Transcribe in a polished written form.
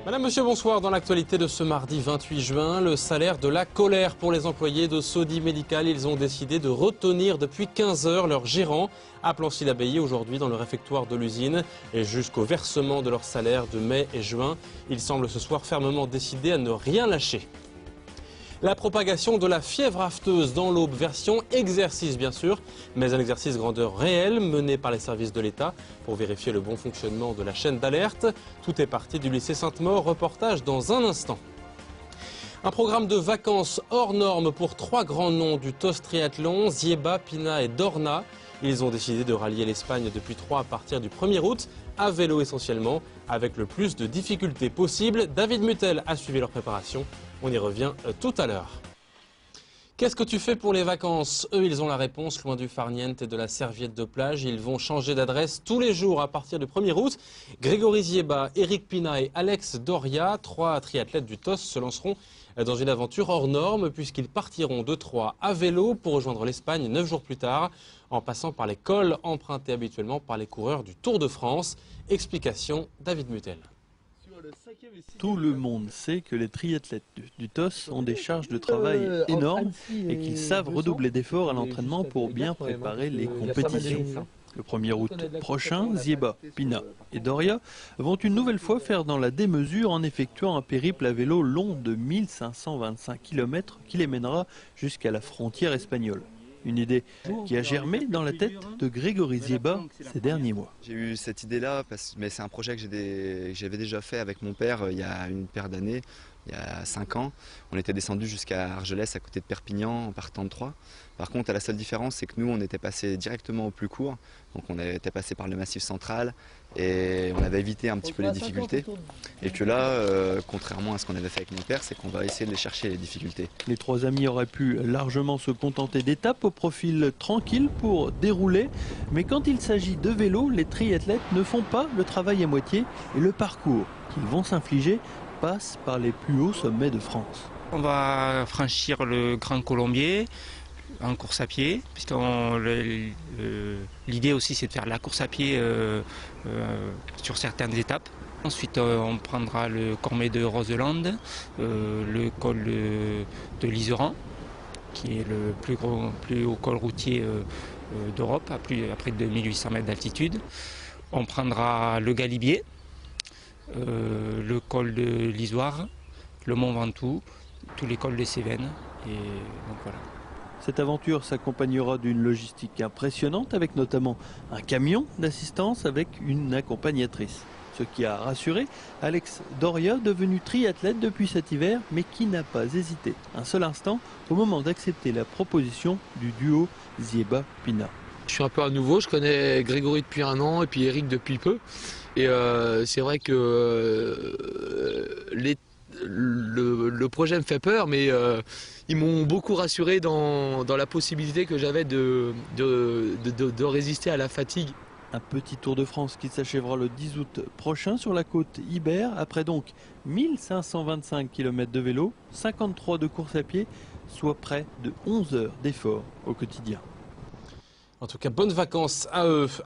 Madame, monsieur, bonsoir. Dans l'actualité de ce mardi 28 juin, le salaire de la colère pour les employés de Sodi Médical. Ils ont décidé de retenir depuis 15 heures leur gérant à Plancy-l'Abbaye aujourd'hui dans le réfectoire de l'usine et jusqu'au versement de leur salaire de mai et juin. Ils semblent ce soir fermement décidés à ne rien lâcher. La propagation de la fièvre afteuse dans l'Aube, version exercice bien sûr, mais un exercice grandeur réelle mené par les services de l'État pour vérifier le bon fonctionnement de la chaîne d'alerte. Tout est parti du lycée Sainte-Maure, reportage dans un instant. Un programme de vacances hors norme pour 3 grands noms du TOS triathlon, Zieba, Pina et Dorna. Ils ont décidé de rallier l'Espagne depuis Troyes à partir du 1er août, à vélo essentiellement, avec le plus de difficultés possible. David Mutel a suivi leur préparation. On y revient tout à l'heure. Qu'est-ce que tu fais pour les vacances? Eux, ils ont la réponse, loin du farniente et de la serviette de plage. Ils vont changer d'adresse tous les jours à partir du 1er août. Grégory Zieba, Eric Pina et Alex Doria, 3 triathlètes du TOS, se lanceront dans une aventure hors norme puisqu'ils partiront de Troyes à vélo pour rejoindre l'Espagne 9 jours plus tard, en passant par les cols empruntés habituellement par les coureurs du Tour de France. Explication, David Mutel. Tout le monde sait que les triathlètes du TOS ont des charges de travail énormes et qu'ils savent redoubler d'efforts à l'entraînement pour bien préparer les compétitions. Le 1er août prochain, Zieba, Pina et Doria vont une nouvelle fois faire dans la démesure en effectuant un périple à vélo long de 1525 km qui les mènera jusqu'à la frontière espagnole. Une idée qui a germé dans la tête de Grégory Zieba ces derniers mois. J'ai eu cette idée-là, mais c'est un projet que j'avais déjà fait avec mon père il y a une paire d'années, il y a 5 ans. On était descendu jusqu'à Argelès, à côté de Perpignan, en partant de Troyes. Par contre, la seule différence, c'est que nous, on était passé directement au plus court. Donc on était passé par le Massif central et on avait évité un petit peu les difficultés. Et que là, contrairement à ce qu'on avait fait avec mon père, c'est qu'on va essayer de les chercher, les difficultés. Les 3 amis auraient pu largement se contenter d'étapes au profil tranquille pour dérouler. Mais quand il s'agit de vélo, les triathlètes ne font pas le travail à moitié et le parcours qu'ils vont s'infliger passe par les plus hauts sommets de France. On va franchir le Grand Colombier en course à pied, puisque l'idée aussi c'est de faire la course à pied sur certaines étapes. Ensuite on prendra le Cormet de Roselande, le col de l'Iseran, qui est le plus haut col routier d'Europe, à près de 1800 mètres d'altitude. On prendra le Galibier, le col de l'Isoire, le Mont Ventoux, tous les cols des Cévennes. Et donc voilà. Cette aventure s'accompagnera d'une logistique impressionnante avec notamment un camion d'assistance avec une accompagnatrice. Ce qui a rassuré Alex Doria, devenu triathlète depuis cet hiver, mais qui n'a pas hésité un seul instant au moment d'accepter la proposition du duo Zieba-Pina. Je suis un peu à nouveau, je connais Grégory depuis 1 an et puis Eric depuis peu. Et c'est vrai que le projet me fait peur, mais ils m'ont beaucoup rassuré dans la possibilité que j'avais de résister à la fatigue. Un petit Tour de France qui s'achèvera le 10 août prochain sur la côte Ibère, après donc 1525 km de vélo, 53 de course à pied, soit près de 11 heures d'effort au quotidien. En tout cas, bonnes vacances à eux.